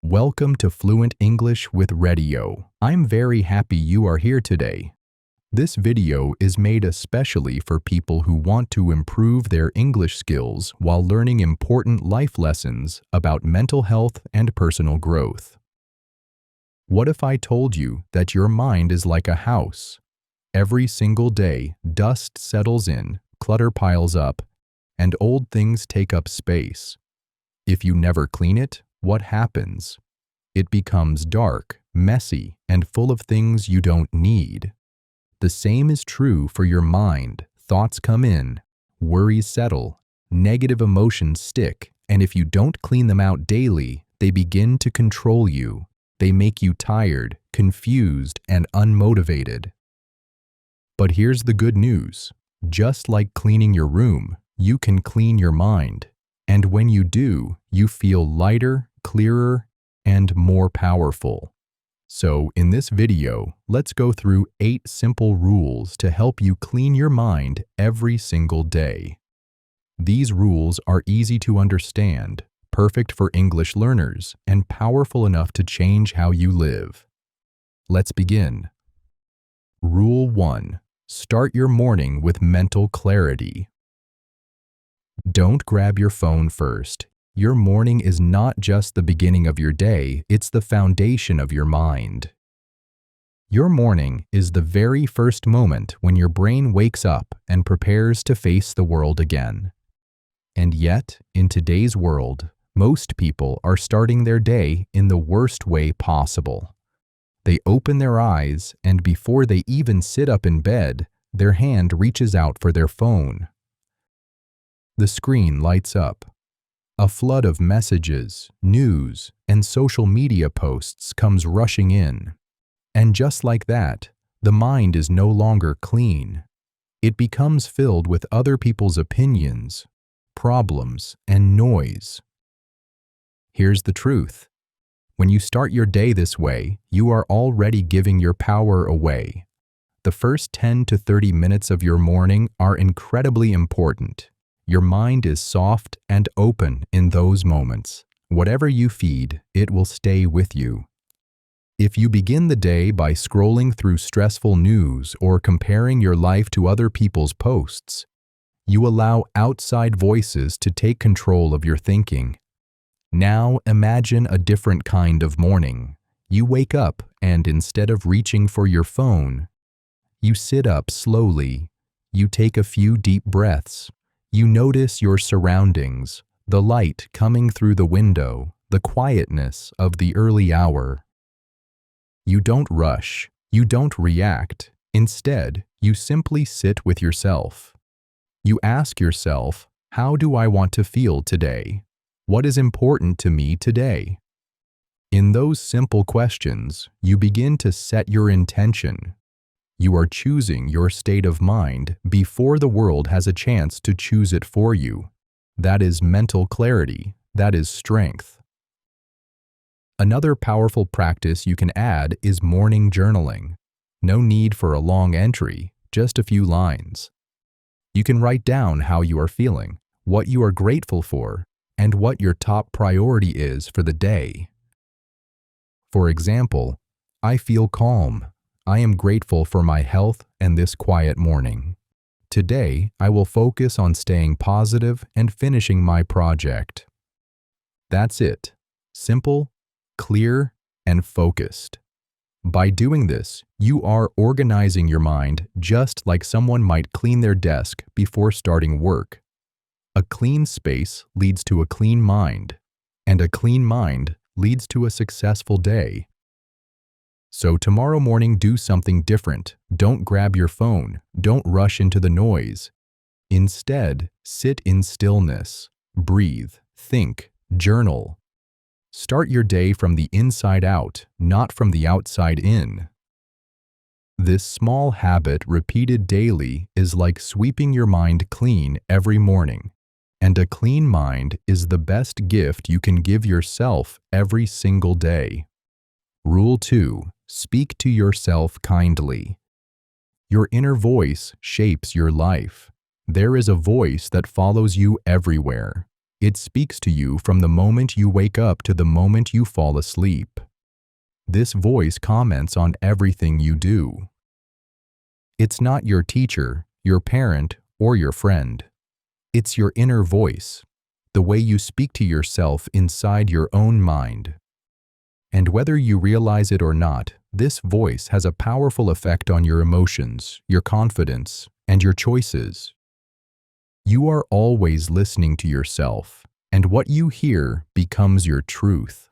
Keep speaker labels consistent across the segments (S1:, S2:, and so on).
S1: Welcome to Fluent English with Radio. I'm very happy you are here today. This video is made especially for people who want to improve their English skills while learning important life lessons about mental health and personal growth. What if I told you that your mind is like a house? Every single day, dust settles in, clutter piles up, and old things take up space. If you never clean it, what happens? It becomes dark, messy, and full of things you don't need. The same is true for your mind. Thoughts come in, worries settle, negative emotions stick, and if you don't clean them out daily, they begin to control you. They make you tired, confused, and unmotivated. But here's the good news. Just like cleaning your room, you can clean your mind. And when you do, you feel lighter, clearer, and more powerful. So in this video, let's go through 8 simple rules to help you clean your mind every single day. These rules are easy to understand, perfect for English learners, and powerful enough to change how you live. Let's begin. Rule 1. Start your morning with mental clarity. Don't grab your phone first. Your morning is not just the beginning of your day, it's the foundation of your mind. Your morning is the very first moment when your brain wakes up and prepares to face the world again. And yet, in today's world, most people are starting their day in the worst way possible. They open their eyes, and before they even sit up in bed, their hand reaches out for their phone. The screen lights up. A flood of messages, news, and social media posts comes rushing in. And just like that, the mind is no longer clean. It becomes filled with other people's opinions, problems, and noise. Here's the truth. When you start your day this way, you are already giving your power away. The first 10 to 30 minutes of your morning are incredibly important. Your mind is soft and open in those moments. Whatever you feed, it will stay with you. If you begin the day by scrolling through stressful news or comparing your life to other people's posts, you allow outside voices to take control of your thinking. Now imagine a different kind of morning. You wake up and instead of reaching for your phone, you sit up slowly. You take a few deep breaths. You notice your surroundings, the light coming through the window, the quietness of the early hour. You don't rush, you don't react. Instead, you simply sit with yourself. You ask yourself, how do I want to feel today? What is important to me today? In those simple questions, you begin to set your intention. You are choosing your state of mind before the world has a chance to choose it for you. That is mental clarity. That is strength. Another powerful practice you can add is morning journaling. No need for a long entry, just a few lines. You can write down how you are feeling, what you are grateful for, and what your top priority is for the day. For example, I feel calm. I am grateful for my health and this quiet morning. Today, I will focus on staying positive and finishing my project. That's it. Simple, clear, and focused. By doing this, you are organizing your mind just like someone might clean their desk before starting work. A clean space leads to a clean mind, and a clean mind leads to a successful day. So tomorrow morning, do something different. Don't grab your phone. Don't rush into the noise. Instead, sit in stillness. Breathe, think, journal. Start your day from the inside out, not from the outside in. This small habit repeated daily is like sweeping your mind clean every morning. And a clean mind is the best gift you can give yourself every single day. Rule 2. Speak to yourself kindly. Your inner voice shapes your life. There is a voice that follows you everywhere. It speaks to you from the moment you wake up to the moment you fall asleep. This voice comments on everything you do. It's not your teacher, your parent, or your friend. It's your inner voice, the way you speak to yourself inside your own mind. And whether you realize it or not, this voice has a powerful effect on your emotions, your confidence, and your choices. You are always listening to yourself, and what you hear becomes your truth.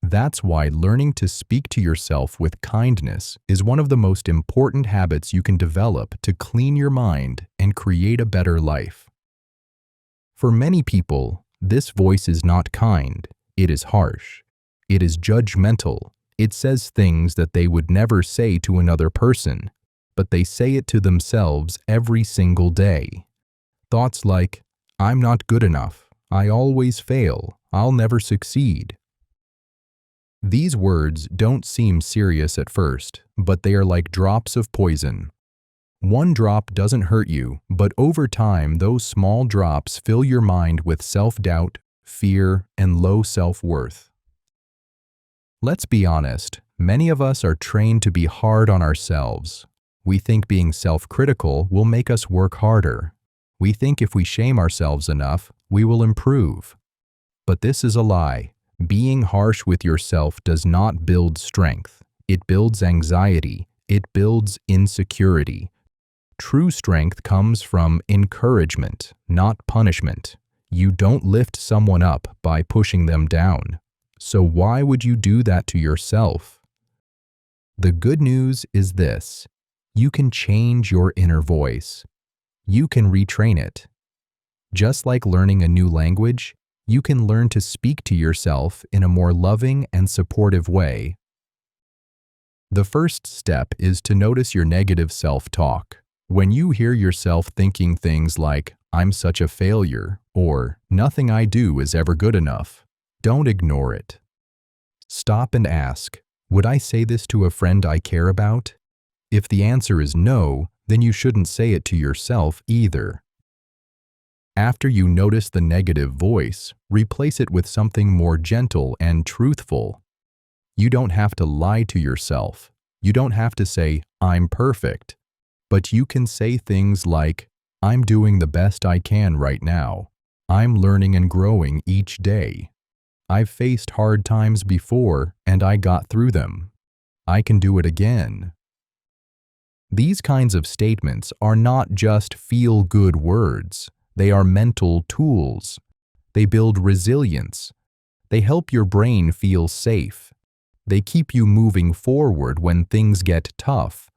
S1: That's why learning to speak to yourself with kindness is one of the most important habits you can develop to clean your mind and create a better life. For many people, this voice is not kind, it is harsh. It is judgmental. It says things that they would never say to another person, but they say it to themselves every single day. Thoughts like, "I'm not good enough, I always fail, I'll never succeed." These words don't seem serious at first, but they are like drops of poison. One drop doesn't hurt you, but over time those small drops fill your mind with self-doubt, fear, and low self-worth. Let's be honest, many of us are trained to be hard on ourselves. We think being self-critical will make us work harder. We think if we shame ourselves enough, we will improve. But this is a lie. Being harsh with yourself does not build strength. It builds anxiety. It builds insecurity. True strength comes from encouragement, not punishment. You don't lift someone up by pushing them down. So why would you do that to yourself? The good news is this: you can change your inner voice. You can retrain it. Just like learning a new language, you can learn to speak to yourself in a more loving and supportive way. The first step is to notice your negative self-talk. When you hear yourself thinking things like, "I'm such a failure," or "nothing I do is ever good enough," don't ignore it. Stop and ask, would I say this to a friend I care about? If the answer is no, then you shouldn't say it to yourself either. After you notice the negative voice, replace it with something more gentle and truthful. You don't have to lie to yourself. You don't have to say, "I'm perfect." But you can say things like, "I'm doing the best I can right now. I'm learning and growing each day. I've faced hard times before and I got through them. I can do it again." These kinds of statements are not just feel-good words. They are mental tools. They build resilience. They help your brain feel safe. They keep you moving forward when things get tough.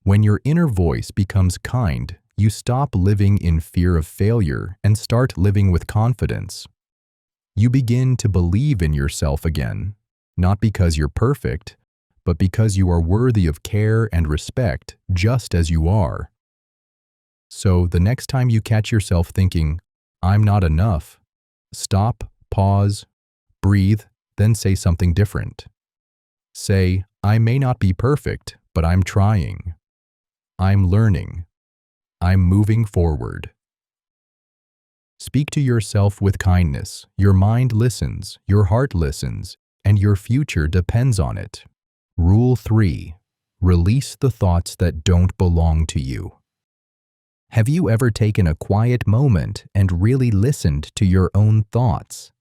S1: When your inner voice becomes kind, you stop living in fear of failure and start living with confidence. You begin to believe in yourself again, not because you're perfect, but because you are worthy of care and respect just as you are. So the next time you catch yourself thinking, "I'm not enough," stop, pause, breathe, then say something different. Say, "I may not be perfect, but I'm trying. I'm learning. I'm moving forward." Speak to yourself with kindness. Your mind listens, your heart listens, and your future depends on it. Rule 3. Release the thoughts that don't belong to you. Have you ever taken a quiet moment and really listened to your own thoughts?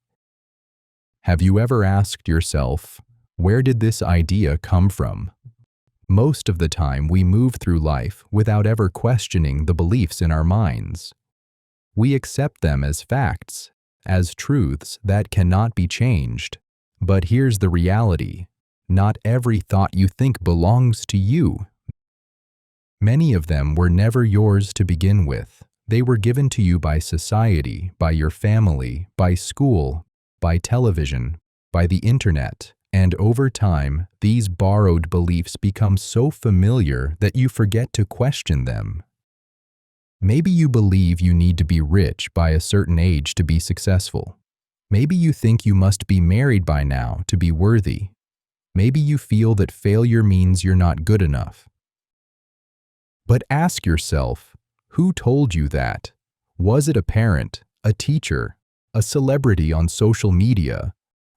S1: Have you ever asked yourself, where did this idea come from? Most of the time, we move through life without ever questioning the beliefs in our minds. We accept them as facts, as truths that cannot be changed. But here's the reality: not every thought you think belongs to you. Many of them were never yours to begin with. They were given to you by society, by your family, by school, by television, by the internet. And over time, these borrowed beliefs become so familiar that you forget to question them. Maybe you believe you need to be rich by a certain age to be successful. Maybe you think you must be married by now to be worthy. Maybe you feel that failure means you're not good enough. But ask yourself, who told you that? Was it a parent, a teacher, a celebrity on social media,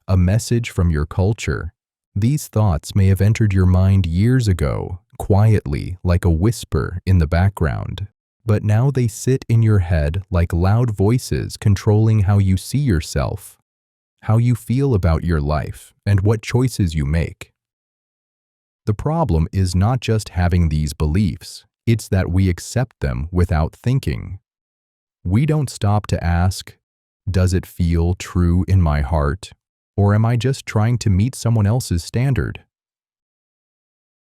S1: a message from your culture. These thoughts may have entered your mind years ago, quietly, like a whisper in the background. But now they sit in your head like loud voices controlling how you see yourself, how you feel about your life, and what choices you make. The problem is not just having these beliefs, it's that we accept them without thinking. We don't stop to ask, does it feel true in my heart, or am I just trying to meet someone else's standard?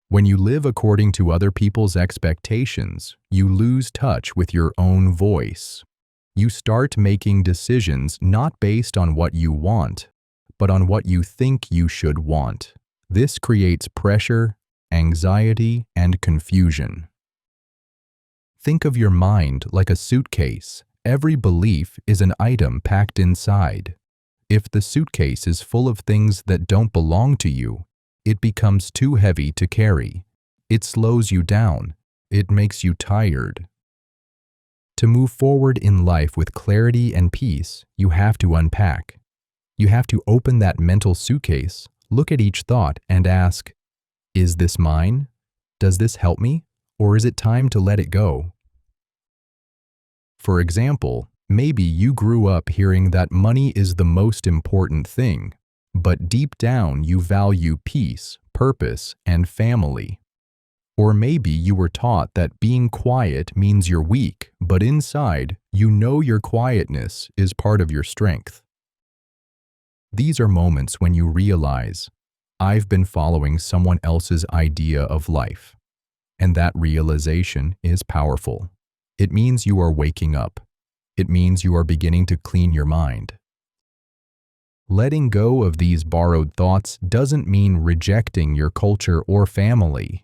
S1: When you live according to other people's expectations, you lose touch with your own voice. You start making decisions not based on what you want, but on what you think you should want. This creates pressure, anxiety, and confusion. Think of your mind like a suitcase. Every belief is an item packed inside. If the suitcase is full of things that don't belong to you, it becomes too heavy to carry. It slows you down. It makes you tired. To move forward in life with clarity and peace, you have to unpack. You have to open that mental suitcase, look at each thought, and ask, is this mine? Does this help me? Or is it time to let it go? For example, maybe you grew up hearing that money is the most important thing, but deep down you value peace, purpose, and family. Or maybe you were taught that being quiet means you're weak, but inside, you know your quietness is part of your strength. These are moments when you realize, I've been following someone else's idea of life. And that realization is powerful. It means you are waking up. It means you are beginning to clean your mind. Letting go of these borrowed thoughts doesn't mean rejecting your culture or family.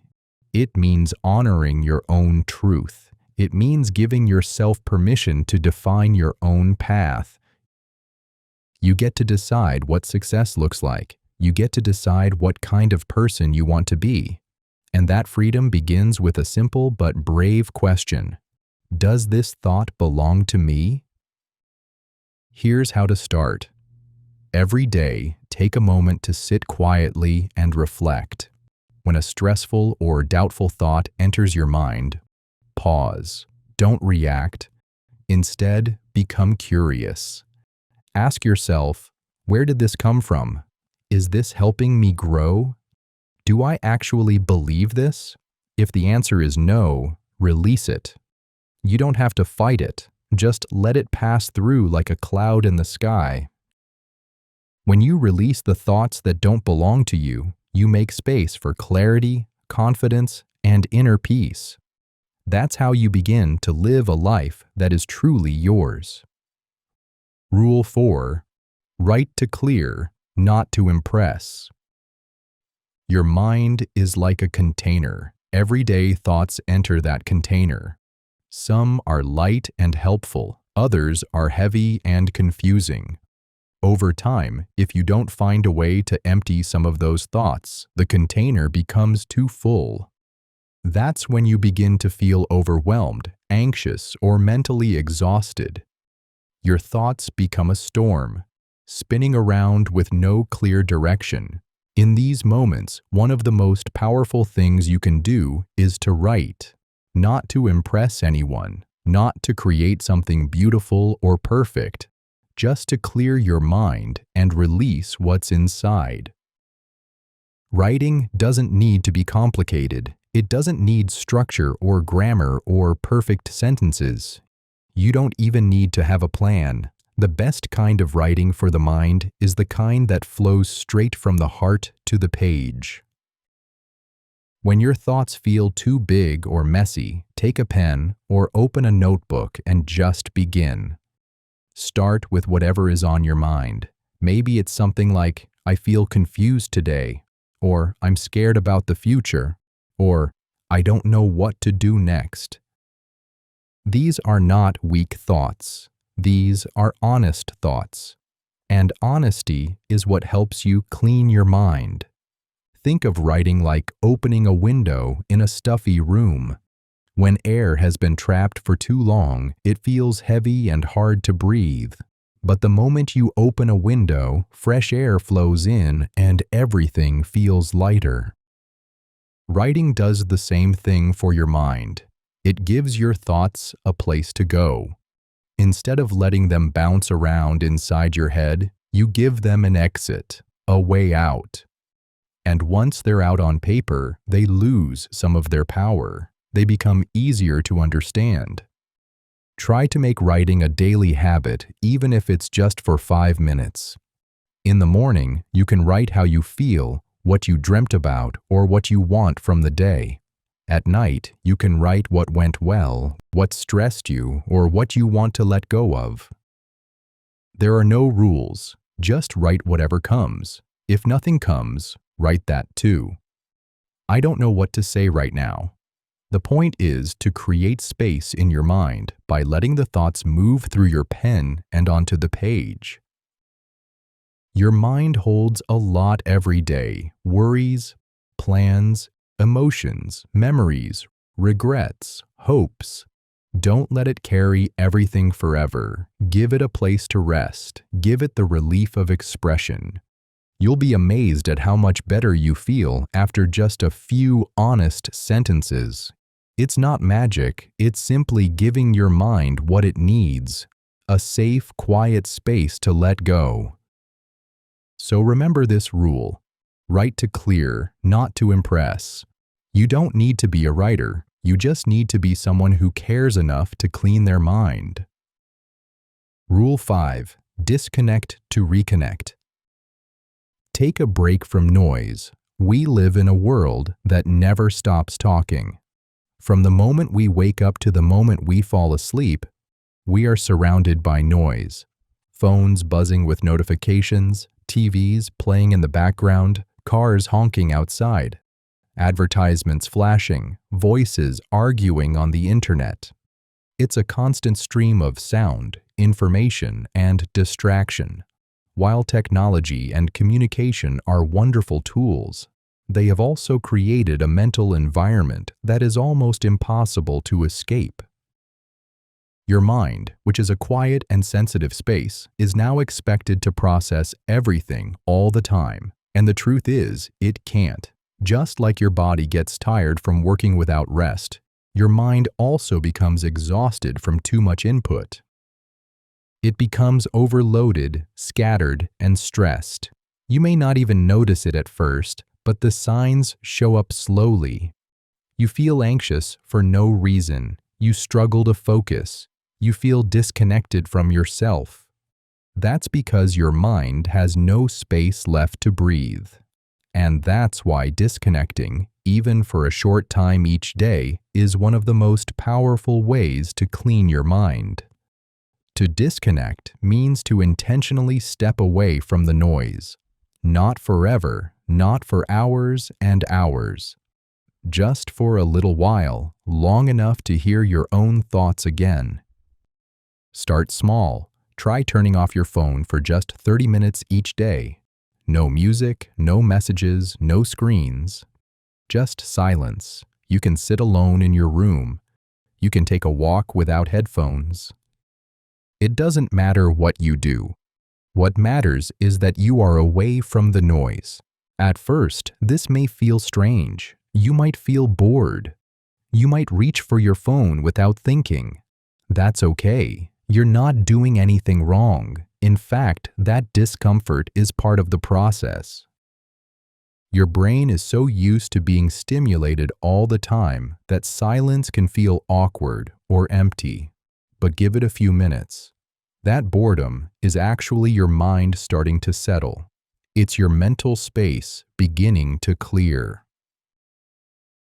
S1: It means honoring your own truth. It means giving yourself permission to define your own path. You get to decide what success looks like. You get to decide what kind of person you want to be. And that freedom begins with a simple but brave question. Does this thought belong to me? Here's how to start. Every day, take a moment to sit quietly and reflect. When a stressful or doubtful thought enters your mind, pause. Don't react. Instead, become curious. Ask yourself, where did this come from? Is this helping me grow? Do I actually believe this? If the answer is no, release it. You don't have to fight it. Just let it pass through like a cloud in the sky. When you release the thoughts that don't belong to you, you make space for clarity, confidence, and inner peace. That's how you begin to live a life that is truly yours. Rule 4. Write to clear, not to impress. Your mind is like a container. Everyday thoughts enter that container. Some are light and helpful, others are heavy and confusing. Over time, if you don't find a way to empty some of those thoughts, the container becomes too full. That's when you begin to feel overwhelmed, anxious, or mentally exhausted. Your thoughts become a storm, spinning around with no clear direction. In these moments, one of the most powerful things you can do is to write. Not to impress anyone, not to create something beautiful or perfect, just to clear your mind and release what's inside. Writing doesn't need to be complicated. It doesn't need structure or grammar or perfect sentences. You don't even need to have a plan. The best kind of writing for the mind is the kind that flows straight from the heart to the page. When your thoughts feel too big or messy, take a pen or open a notebook and just begin. Start with whatever is on your mind. Maybe it's something like, I feel confused today, or I'm scared about the future, or I don't know what to do next. These are not weak thoughts. These are honest thoughts. And honesty is what helps you clean your mind. Think of writing like opening a window in a stuffy room. When air has been trapped for too long, it feels heavy and hard to breathe. But the moment you open a window, fresh air flows in and everything feels lighter. Writing does the same thing for your mind. It gives your thoughts a place to go. Instead of letting them bounce around inside your head, you give them an exit, a way out. And once they're out on paper, they lose some of their power. They become easier to understand. Try to make writing a daily habit, even if it's just for 5 minutes. In the morning, you can write how you feel, what you dreamt about, or what you want from the day. At night, you can write what went well, what stressed you, or what you want to let go of. There are no rules. Just write whatever comes. If nothing comes, write that too. I don't know what to say right now. The point is to create space in your mind by letting the thoughts move through your pen and onto the page. Your mind holds a lot every day: worries, plans, emotions, memories, regrets, hopes. Don't let it carry everything forever. Give it a place to rest. Give it the relief of expression. You'll be amazed at how much better you feel after just a few honest sentences. It's not magic, it's simply giving your mind what it needs, a safe, quiet space to let go. So remember this rule: write to clear, not to impress. You don't need to be a writer, you just need to be someone who cares enough to clean their mind. Rule 5. Disconnect to reconnect. Take a break from noise. We live in a world that never stops talking. From the moment we wake up to the moment we fall asleep, we are surrounded by noise. Phones buzzing with notifications, TVs playing in the background, cars honking outside, advertisements flashing, voices arguing on the internet. It's a constant stream of sound, information, and distraction. While technology and communication are wonderful tools, they have also created a mental environment that is almost impossible to escape. Your mind, which is a quiet and sensitive space, is now expected to process everything all the time. And the truth is, it can't. Just like your body gets tired from working without rest, your mind also becomes exhausted from too much input. It becomes overloaded, scattered, and stressed. You may not even notice it at first, but the signs show up slowly. You feel anxious for no reason. You struggle to focus. You feel disconnected from yourself. That's because your mind has no space left to breathe. And that's why disconnecting, even for a short time each day, is one of the most powerful ways to clean your mind. To disconnect means to intentionally step away from the noise. Not forever, not for hours and hours. Just for a little while, long enough to hear your own thoughts again. Start small. Try turning off your phone for just 30 minutes each day. No music, no messages, no screens. Just silence. You can sit alone in your room. You can take a walk without headphones. It doesn't matter what you do. What matters is that you are away from the noise. At first, this may feel strange. You might feel bored. You might reach for your phone without thinking. That's okay. You're not doing anything wrong. In fact, that discomfort is part of the process. Your brain is so used to being stimulated all the time that silence can feel awkward or empty. But give it a few minutes. That boredom is actually your mind starting to settle. It's your mental space beginning to clear.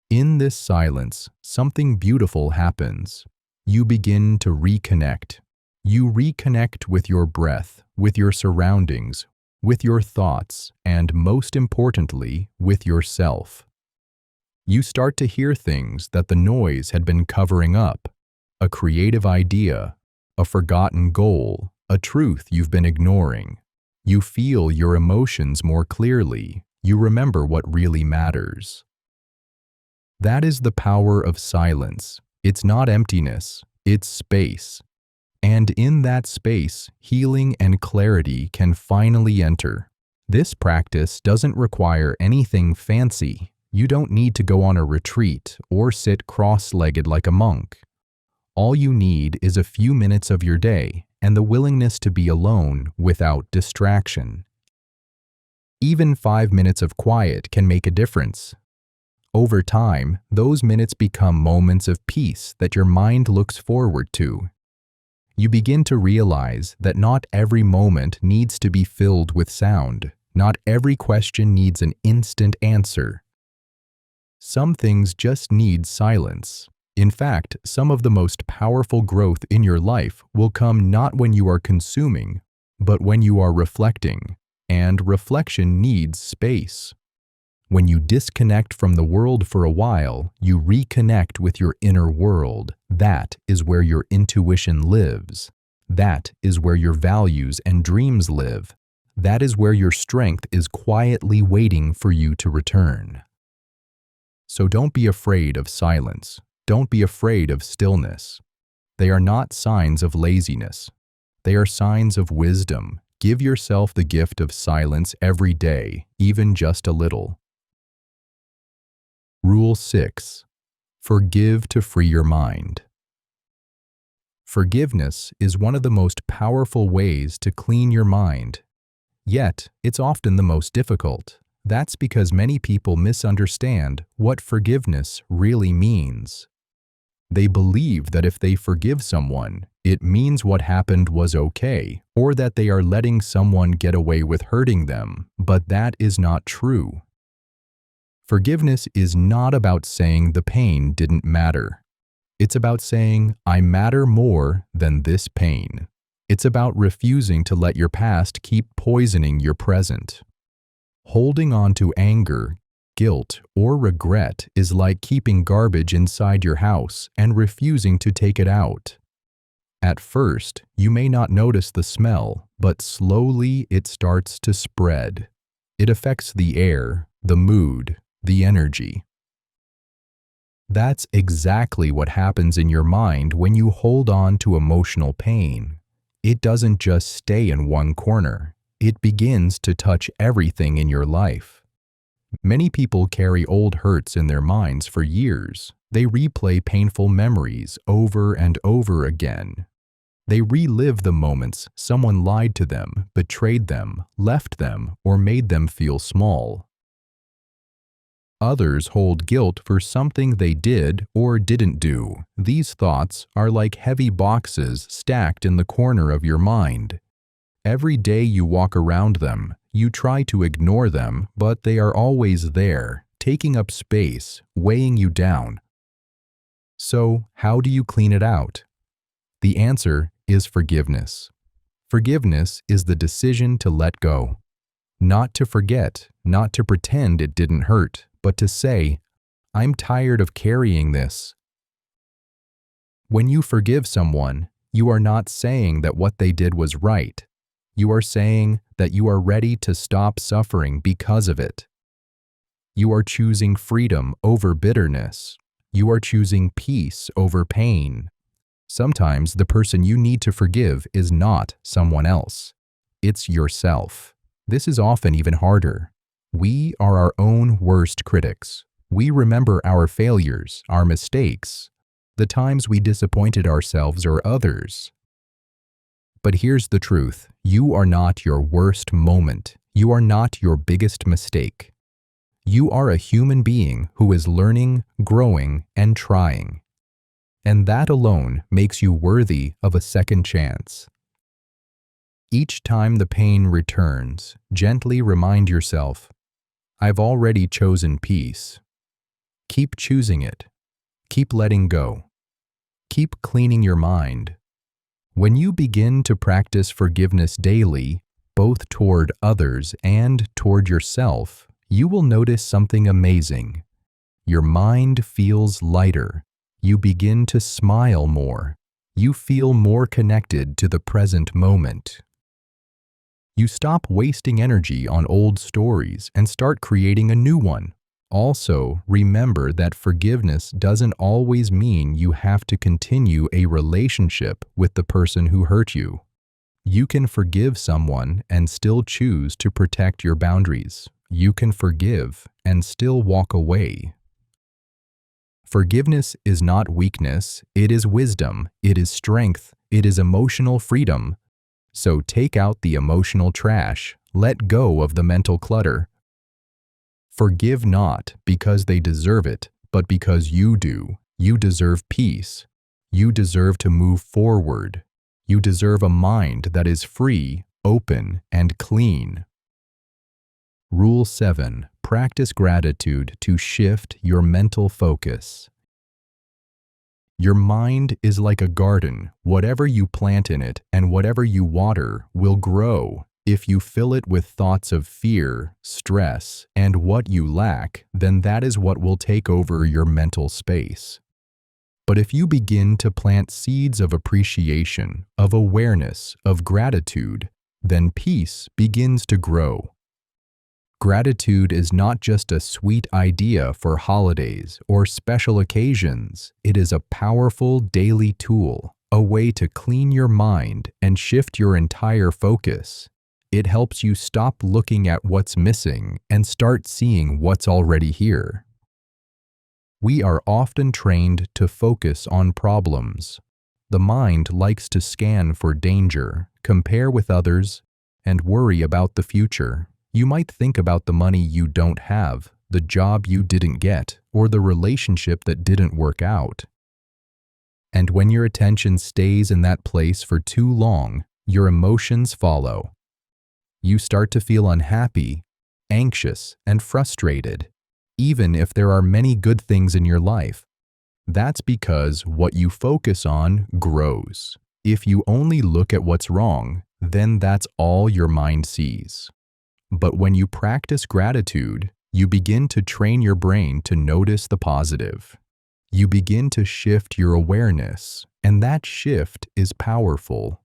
S1: In this silence, something beautiful happens. You begin to reconnect. You reconnect with your breath, with your surroundings, with your thoughts, and most importantly, with yourself. You start to hear things that the noise had been covering up. A creative idea, a forgotten goal, a truth you've been ignoring. You feel your emotions more clearly. You remember what really matters. That is the power of silence. It's not emptiness, it's space. And in that space, healing and clarity can finally enter. This practice doesn't require anything fancy. You don't need to go on a retreat or sit cross-legged like a monk. All you need is a few minutes of your day and the willingness to be alone without distraction. Even 5 minutes of quiet can make a difference. Over time, those minutes become moments of peace that your mind looks forward to. You begin to realize that not every moment needs to be filled with sound. Not every question needs an instant answer. Some things just need silence. In fact, some of the most powerful growth in your life will come not when you are consuming, but when you are reflecting. And reflection needs space. When you disconnect from the world for a while, you reconnect with your inner world. That is where your intuition lives. That is where your values and dreams live. That is where your strength is quietly waiting for you to return. So don't be afraid of silence. Don't be afraid of stillness. They are not signs of laziness. They are signs of wisdom. Give yourself the gift of silence every day, even just a little. Rule 6. Forgive to free your mind. Forgiveness is one of the most powerful ways to clean your mind. Yet, it's often the most difficult. That's because many people misunderstand what forgiveness really means. They believe that if they forgive someone, it means what happened was okay, or that they are letting someone get away with hurting them, but that is not true. Forgiveness is not about saying the pain didn't matter. It's about saying, I matter more than this pain. It's about refusing to let your past keep poisoning your present. Holding on to anger, guilt, or regret is like keeping garbage inside your house and refusing to take it out. At first, you may not notice the smell, but slowly it starts to spread. It affects the air, the mood, the energy. That's exactly what happens in your mind when you hold on to emotional pain. It doesn't just stay in one corner. It begins to touch everything in your life. Many people carry old hurts in their minds for years. They replay painful memories over and over again. They relive the moments someone lied to them, betrayed them, left them, or made them feel small. Others hold guilt for something they did or didn't do. These thoughts are like heavy boxes stacked in the corner of your mind. Every day you walk around them, you try to ignore them, but they are always there, taking up space, weighing you down. So, how do you clean it out? The answer is forgiveness. Forgiveness is the decision to let go. Not to forget, not to pretend it didn't hurt, but to say, I'm tired of carrying this. When you forgive someone, you are not saying that what they did was right. You are saying that you are ready to stop suffering because of it. You are choosing freedom over bitterness. You are choosing peace over pain. Sometimes the person you need to forgive is not someone else. It's yourself. This is often even harder. We are our own worst critics. We remember our failures, our mistakes, the times we disappointed ourselves or others. But here's the truth. You are not your worst moment. You are not your biggest mistake. You are a human being who is learning, growing, and trying. And that alone makes you worthy of a second chance. Each time the pain returns, gently remind yourself, I've already chosen peace. Keep choosing it. Keep letting go. Keep cleaning your mind. When you begin to practice forgiveness daily, both toward others and toward yourself, you will notice something amazing. Your mind feels lighter. You begin to smile more. You feel more connected to the present moment. You stop wasting energy on old stories and start creating a new one. Also, remember that forgiveness doesn't always mean you have to continue a relationship with the person who hurt you. You can forgive someone and still choose to protect your boundaries. You can forgive and still walk away. Forgiveness is not weakness, it is wisdom, it is strength, it is emotional freedom. So take out the emotional trash, let go of the mental clutter. Forgive not because they deserve it, but because you do. You deserve peace. You deserve to move forward. You deserve a mind that is free, open, and clean. Rule 7. Practice gratitude to shift your mental focus. Your mind is like a garden. Whatever you plant in it and whatever you water will grow. If you fill it with thoughts of fear, stress, and what you lack, then that is what will take over your mental space. But if you begin to plant seeds of appreciation, of awareness, of gratitude, then peace begins to grow. Gratitude is not just a sweet idea for holidays or special occasions. It is a powerful daily tool, a way to clean your mind and shift your entire focus. It helps you stop looking at what's missing and start seeing what's already here. We are often trained to focus on problems. The mind likes to scan for danger, compare with others, and worry about the future. You might think about the money you don't have, the job you didn't get, or the relationship that didn't work out. And when your attention stays in that place for too long, your emotions follow. You start to feel unhappy, anxious, and frustrated, even if there are many good things in your life. That's because what you focus on grows. If you only look at what's wrong, then that's all your mind sees. But when you practice gratitude, you begin to train your brain to notice the positive. You begin to shift your awareness, and that shift is powerful.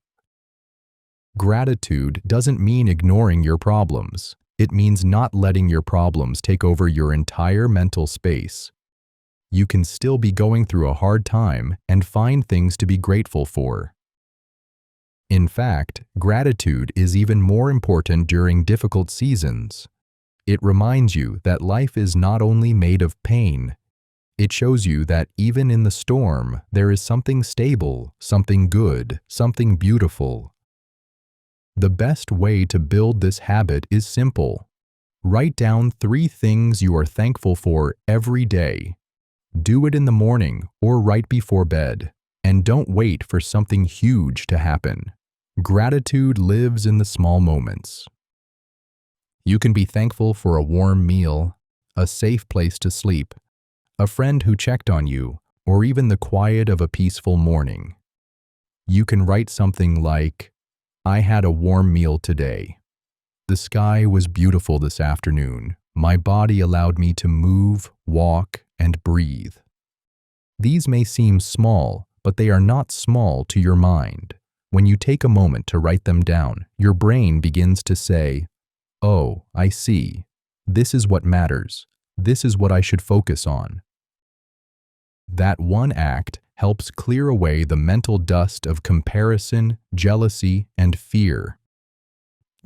S1: Gratitude doesn't mean ignoring your problems. It means not letting your problems take over your entire mental space. You can still be going through a hard time and find things to be grateful for. In fact, gratitude is even more important during difficult seasons. It reminds you that life is not only made of pain. It shows you that even in the storm, there is something stable, something good, something beautiful. The best way to build this habit is simple. Write down 3 things you are thankful for every day. Do it in the morning or right before bed, and don't wait for something huge to happen. Gratitude lives in the small moments. You can be thankful for a warm meal, a safe place to sleep, a friend who checked on you, or even the quiet of a peaceful morning. You can write something like, "I had a warm meal today. The sky was beautiful this afternoon. My body allowed me to move, walk, and breathe." These may seem small, but they are not small to your mind. When you take a moment to write them down, your brain begins to say, "Oh, I see. This is what matters. This is what I should focus on." That one act helps clear away the mental dust of comparison, jealousy, and fear.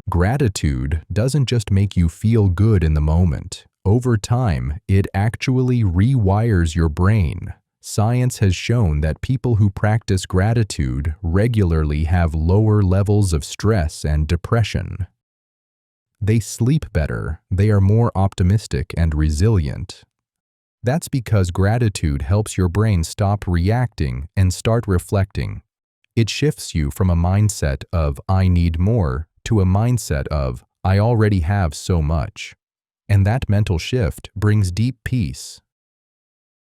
S1: Gratitude doesn't just make you feel good in the moment. Over time, it actually rewires your brain. Science has shown that people who practice gratitude regularly have lower levels of stress and depression. They sleep better, they are more optimistic and resilient. That's because gratitude helps your brain stop reacting and start reflecting. It shifts you from a mindset of "I need more" to a mindset of "I already have so much." And that mental shift brings deep peace.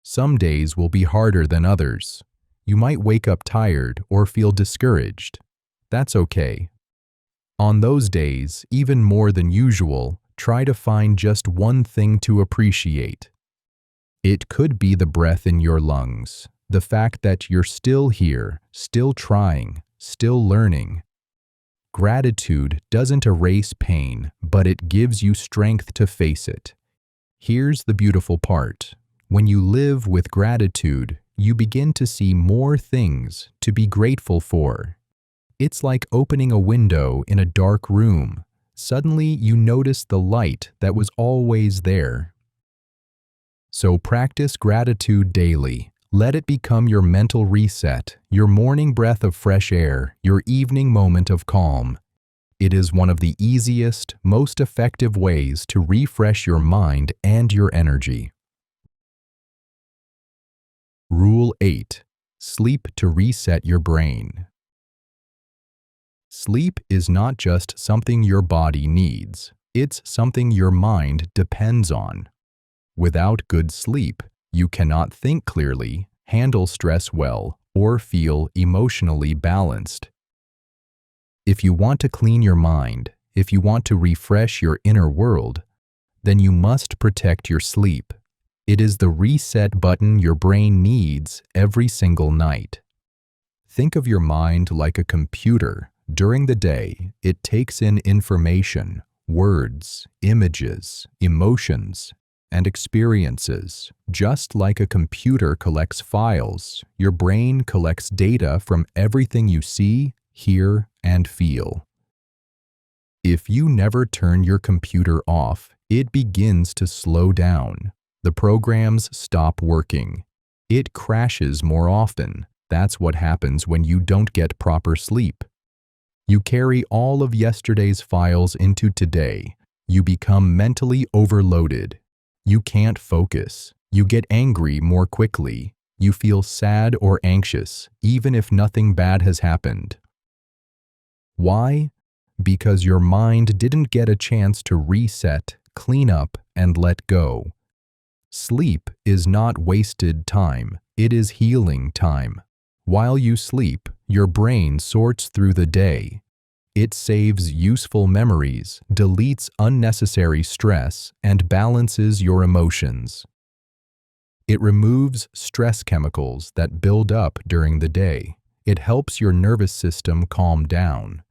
S1: Some days will be harder than others. You might wake up tired or feel discouraged. That's okay. On those days, even more than usual, try to find just one thing to appreciate. It could be the breath in your lungs, the fact that you're still here, still trying, still learning. Gratitude doesn't erase pain, but it gives you strength to face it. Here's the beautiful part. When you live with gratitude, you begin to see more things to be grateful for. It's like opening a window in a dark room. Suddenly, you notice the light that was always there. So practice gratitude daily. Let it become your mental reset, your morning breath of fresh air, your evening moment of calm. It is one of the easiest, most effective ways to refresh your mind and your energy. Rule 8. Sleep to reset your brain. Sleep is not just something your body needs. It's something your mind depends on. Without good sleep, you cannot think clearly, handle stress well, or feel emotionally balanced. If you want to clean your mind, if you want to refresh your inner world, then you must protect your sleep. It is the reset button your brain needs every single night. Think of your mind like a computer. During the day, it takes in information, words, images, emotions, and experiences. Just like a computer collects files, your brain collects data from everything you see, hear, and feel. If you never turn your computer off, it begins to slow down. The programs stop working. It crashes more often. That's what happens when you don't get proper sleep. You carry all of yesterday's files into today. You become mentally overloaded. You can't focus. You get angry more quickly. You feel sad or anxious, even if nothing bad has happened. Why? Because your mind didn't get a chance to reset, clean up, and let go. Sleep is not wasted time. It is healing time. While you sleep, your brain sorts through the day. It saves useful memories, deletes unnecessary stress, and balances your emotions. It removes stress chemicals that build up during the day. It helps your nervous system calm down.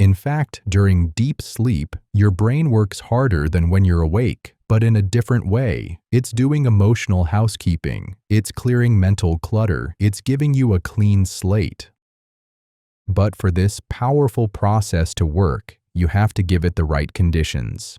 S1: In fact, during deep sleep, your brain works harder than when you're awake, but in a different way. It's doing emotional housekeeping. It's clearing mental clutter. It's giving you a clean slate. But for this powerful process to work, you have to give it the right conditions.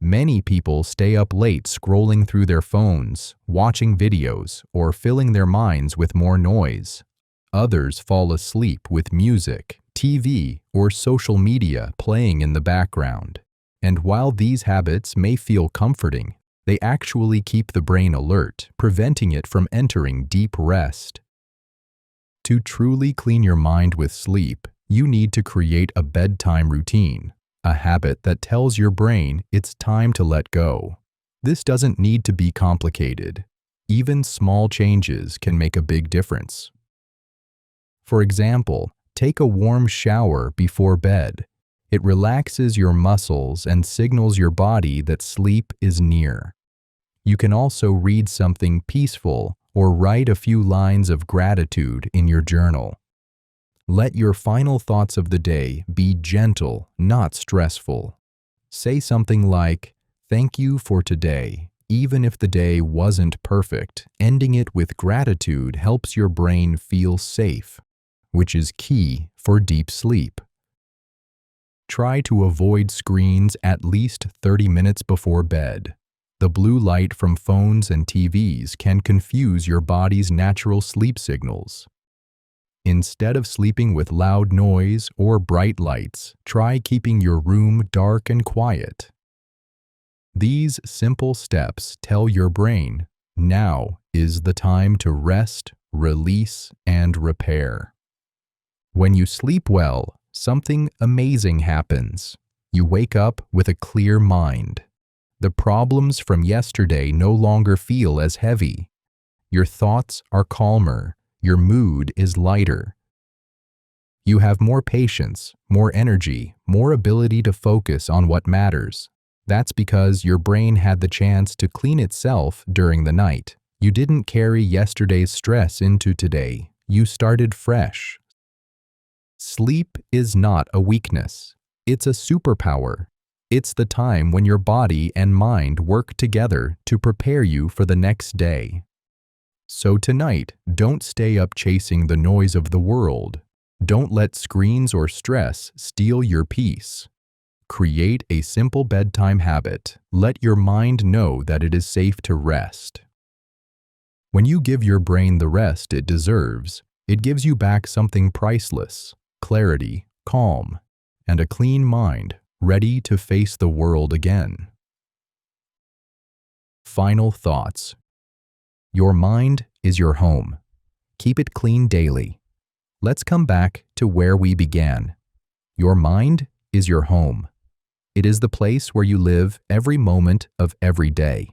S1: Many people stay up late scrolling through their phones, watching videos, or filling their minds with more noise. Others fall asleep with music, TV, or social media playing in the background. And while these habits may feel comforting, they actually keep the brain alert, preventing it from entering deep rest. To truly clean your mind with sleep, you need to create a bedtime routine, a habit that tells your brain it's time to let go. This doesn't need to be complicated. Even small changes can make a big difference. For example, take a warm shower before bed. It relaxes your muscles and signals your body that sleep is near. You can also read something peaceful or write a few lines of gratitude in your journal. Let your final thoughts of the day be gentle, not stressful. Say something like, "Thank you for today." Even if the day wasn't perfect, ending it with gratitude helps your brain feel safe, which is key for deep sleep. Try to avoid screens at least 30 minutes before bed. The blue light from phones and TVs can confuse your body's natural sleep signals. Instead of sleeping with loud noise or bright lights, try keeping your room dark and quiet. These simple steps tell your brain, now is the time to rest, release, and repair. When you sleep well, something amazing happens. You wake up with a clear mind. The problems from yesterday no longer feel as heavy. Your thoughts are calmer. Your mood is lighter. You have more patience, more energy, more ability to focus on what matters. That's because your brain had the chance to clean itself during the night. You didn't carry yesterday's stress into today. You started fresh. Sleep is not a weakness. It's a superpower. It's the time when your body and mind work together to prepare you for the next day. So tonight, don't stay up chasing the noise of the world. Don't let screens or stress steal your peace. Create a simple bedtime habit. Let your mind know that it is safe to rest. When you give your brain the rest it deserves, it gives you back something priceless: clarity, calm, and a clean mind, ready to face the world again. Final thoughts. Your mind is your home. Keep it clean daily. Let's come back to where we began. Your mind is your home. It is the place where you live every moment of every day.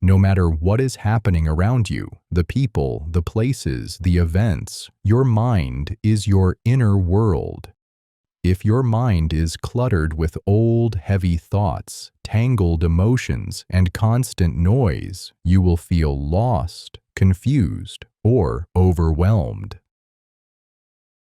S1: No matter what is happening around you, the people, the places, the events, your mind is your inner world. If your mind is cluttered with old, heavy thoughts, tangled emotions, and constant noise, you will feel lost, confused, or overwhelmed.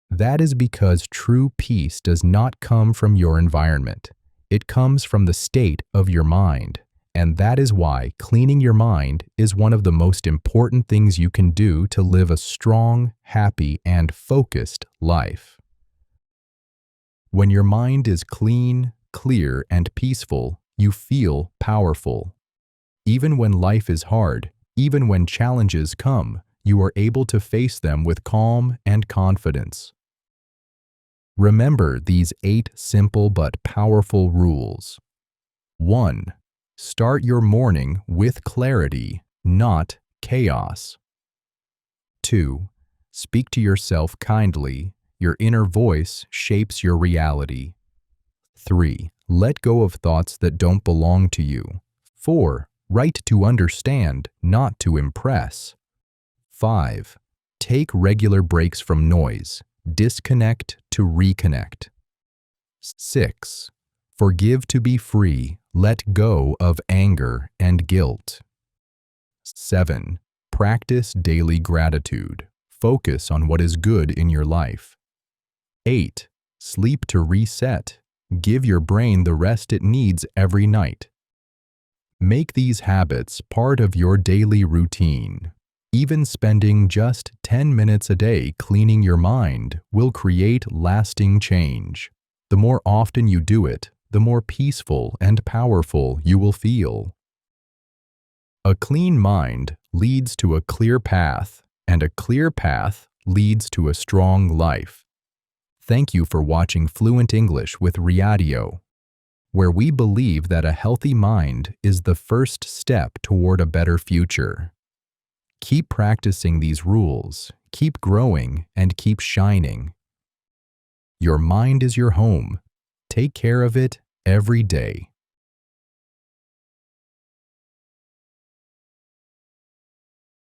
S1: That is because true peace does not come from your environment. It comes from the state of your mind, and that is why cleaning your mind is one of the most important things you can do to live a strong, happy, and focused life. When your mind is clean, clear, and peaceful, you feel powerful. Even when life is hard, even when challenges come, you are able to face them with calm and confidence. Remember these 8 simple but powerful rules. 1. Start your morning with clarity, not chaos. 2. Speak to yourself kindly. Your inner voice shapes your reality. 3. Let go of thoughts that don't belong to you. 4. Write to understand, not to impress. 5. Take regular breaks from noise. Disconnect to reconnect. 6. Forgive to be free. Let go of anger and guilt. 7. Practice daily gratitude. Focus on what is good in your life. 8. Sleep to reset. Give your brain the rest it needs every night. Make these habits part of your daily routine. Even spending just 10 minutes a day cleaning your mind will create lasting change. The more often you do it, the more peaceful and powerful you will feel. A clean mind leads to a clear path, and a clear path leads to a strong life. Thank you for watching Fluent English with Riadio, where we believe that a healthy mind is the first step toward a better future. Keep practicing these rules, keep growing, and keep shining. Your mind is your home. Take care of it every day.